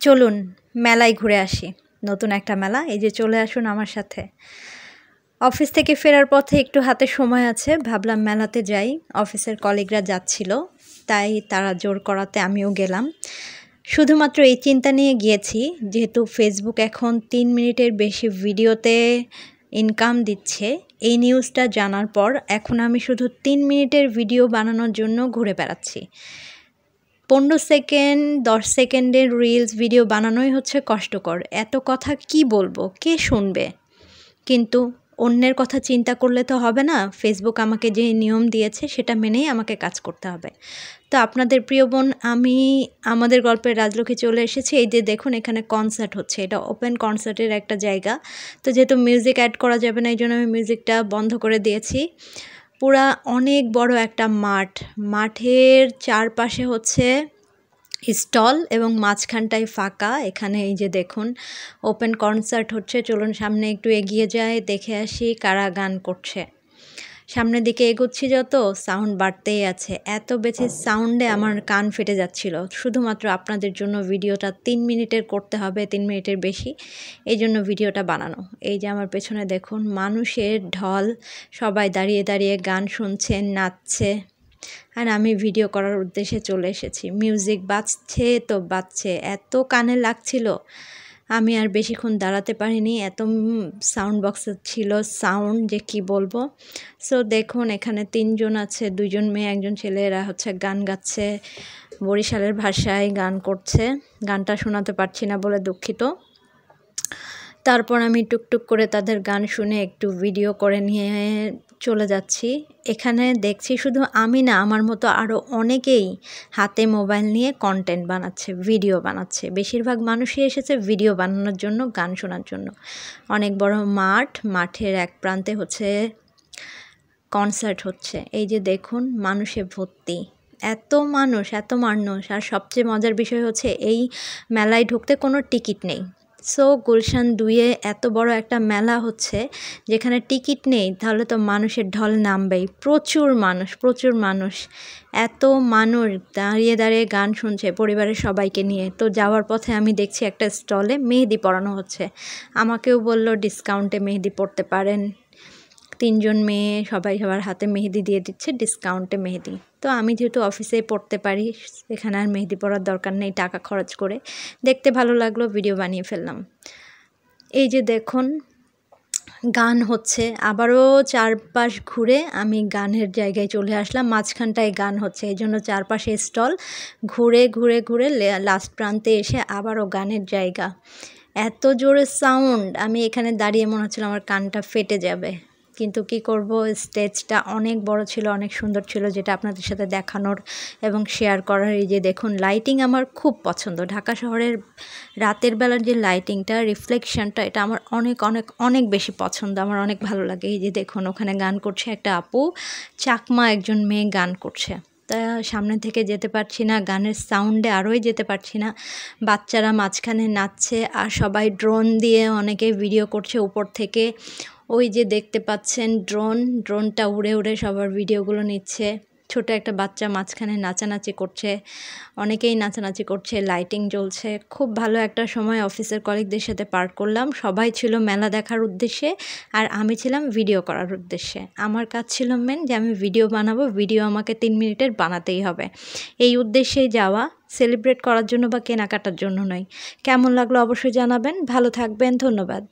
চলুন মেলায় ঘুরে আসি। নতুন একটা মেলা, এই যে চলে আসুন আমার সাথে। অফিস থেকে ফেরার পথে একটু হাতে সময় আছে, ভাবলাম মেলাতে যাই। অফিসের কলিগরা যাচ্ছিল, তাই তারা জোর করাতে আমিও গেলাম। শুধুমাত্র এই চিন্তা নিয়ে গিয়েছি, যেহেতু ফেসবুক এখন 3 মিনিটের বেশি ভিডিওতে ইনকাম দিচ্ছে। এই নিউজটা জানার পর এখন আমি শুধু 3 মিনিটের ভিডিও বানানোর জন্য ঘুরে বেড়াচ্ছি। 15 সেকেন্ড 10 সেকেন্ডের রিলস ভিডিও বানানোই হচ্ছে কষ্টকর। এত কথা কি বলবো, কে শুনবে? কিন্তু অন্যের কথা চিন্তা করলে তো হবে না। ফেসবুক আমাকে যে নিয়ম দিয়েছে সেটা মেনেই আমাকে কাজ করতে হবে। তো আপনাদের প্রিয় বোন আমি আমাদের গল্পের রাজলক্ষ্মী চলে এসেছি। এই যে দেখুন, এখানে কনসার্ট হচ্ছে, এটা ওপেন কনসার্টের একটা জায়গা। তো যেহেতু মিউজিক অ্যাড করা যাবে না, এই জন্য আমি মিউজিকটা বন্ধ করে দিয়েছি। পুরা অনেক বড় একটা মাঠ, মাঠের চারপাশে হচ্ছে স্টল এবং মাঝখানটায় ফাঁকা। এখানে এই যে দেখুন ওপেন কনসার্ট হচ্ছে। চলুন সামনে একটু এগিয়ে যাই, দেখে আসি কারা গান করছে। সামনের দিকে এগোচ্ছি যত, সাউন্ড বাড়তেই আছে। এত বেশি সাউন্ডে আমার কান ফেটে যাচ্ছিল। শুধুমাত্র আপনাদের জন্য ভিডিওটা 3 মিনিটের করতে হবে, 3 মিনিটের বেশি, এই জন্য ভিডিওটা বানানো। এই যে আমার পেছনে দেখুন মানুষের ঢল, সবাই দাঁড়িয়ে দাঁড়িয়ে গান শুনছে, নাচছে, আর আমি ভিডিও করার উদ্দেশ্যে চলে এসেছি। মিউজিক বাজছে তো বাজছে, এত কানে লাগছিল আমি আর বেশিক্ষণ দাঁড়াতে পারিনি। এত সাউন্ড বক্সে ছিল সাউন্ড যে কি বলবো। সো দেখুন এখানে 3 জন আছে, 2 জন মেয়ে 1 জন ছেলে। এরা হচ্ছে গান গাচ্ছে, বরিশালের ভাষায় গান করছে। গানটা শোনাতে পারছি না বলে দুঃখিত। তারপর আমি টুকটুক করে তাদের গান শুনে একটু ভিডিও করে নিয়ে চলে যাচ্ছি। এখানে দেখছি শুধু আমি না, আমার মতো আরও অনেকেই হাতে মোবাইল নিয়ে কন্টেন্ট বানাচ্ছে, ভিডিও বানাচ্ছে। বেশিরভাগ মানুষই এসেছে ভিডিও বানানোর জন্য, গান শোনার জন্য। অনেক বড় মাঠ, মাঠের এক প্রান্তে হচ্ছে কনসার্ট হচ্ছে। এই যে দেখুন মানুষে ভর্তি, এত মানুষ এত মানুষ। আর সবচেয়ে মজার বিষয় হচ্ছে এই মেলায় ঢুকতে কোনো টিকিট নেই। সো গুলশান 2-এ এত বড় একটা মেলা হচ্ছে যেখানে টিকিট নেই, তাহলে তো মানুষের ঢল নামবেই। প্রচুর মানুষ, প্রচুর মানুষ। এত মানুষ দাঁড়িয়ে দাঁড়িয়ে গান শুনছে পরিবারের সবাইকে নিয়ে। তো যাওয়ার পথে আমি দেখছি একটা স্টলে মেহেদি পরানো হচ্ছে। আমাকেও বলল ডিসকাউন্টে মেহেদি পরতে পারেন। 3 জন মেয়ে সবাই সবার হাতে মেহেদি দিয়ে দিচ্ছে, ডিসকাউন্টে মেহেদি। তো আমি যেহেতু অফিসে পড়তে পারি, এখানে আর মেহেদি পরার দরকার নেই টাকা খরচ করে। দেখতে ভালো লাগলো, ভিডিও বানিয়ে ফেললাম। এই যে দেখুন গান হচ্ছে, আবারও চারপাশ ঘুরে আমি গানের জায়গায় চলে আসলাম। মাঝখানটায় গান হচ্ছে, এই জন্য চারপাশে স্টল, ঘুরে ঘুরে ঘুরে লাস্ট প্রান্তে এসে আবারও গানের জায়গা। এত জোরে সাউন্ড, আমি এখানে দাঁড়িয়ে মনে হচ্ছিল আমার কানটা ফেটে যাবে। কিন্তু কি করব, স্টেজটা অনেক বড় ছিল, অনেক সুন্দর ছিল, যেটা আপনাদের সাথে দেখানোর এবং শেয়ার করার। এই যে দেখুন লাইটিং আমার খুব পছন্দ। ঢাকা শহরের রাতের বেলার যে লাইটিংটা, রিফ্লেকশনটা, এটা আমার অনেক অনেক অনেক বেশি পছন্দ, আমার অনেক ভালো লাগে। এই যে দেখুন ওখানে গান করছে একটা আপু, চাকমা একজন মেয়ে গান করছে। তা সামনে থেকে যেতে পারছি না, গানের সাউন্ডে আরোই যেতে পারছি না। বাচ্চারা মাঝখানে নাচছে, আর সবাই ড্রোন দিয়ে অনেকে ভিডিও করছে উপর থেকে। ওই যে দেখতে পাচ্ছেন ড্রোনটা উড়ে উড়ে সবার ভিডিওগুলো নিচ্ছে। ছোট একটা বাচ্চা মাঝখানে নাচানাচি করছে, অনেকেই নাচানাচি করছে, লাইটিং জ্বলছে। খুব ভালো একটা সময় অফিসের কলিগদের সাথে পার করলাম। সবাই ছিল মেলা দেখার উদ্দেশ্যে, আর আমি ছিলাম ভিডিও করার উদ্দেশ্যে। আমার কাজ ছিল মেন যে আমি ভিডিও বানাবো, ভিডিও আমাকে 3 মিনিটের বানাতেই হবে। এই উদ্দেশ্যেই যাওয়া, সেলিব্রেট করার জন্য বা কেনাকাটার জন্য নয়। কেমন লাগলো অবশ্যই জানাবেন। ভালো থাকবেন, ধন্যবাদ।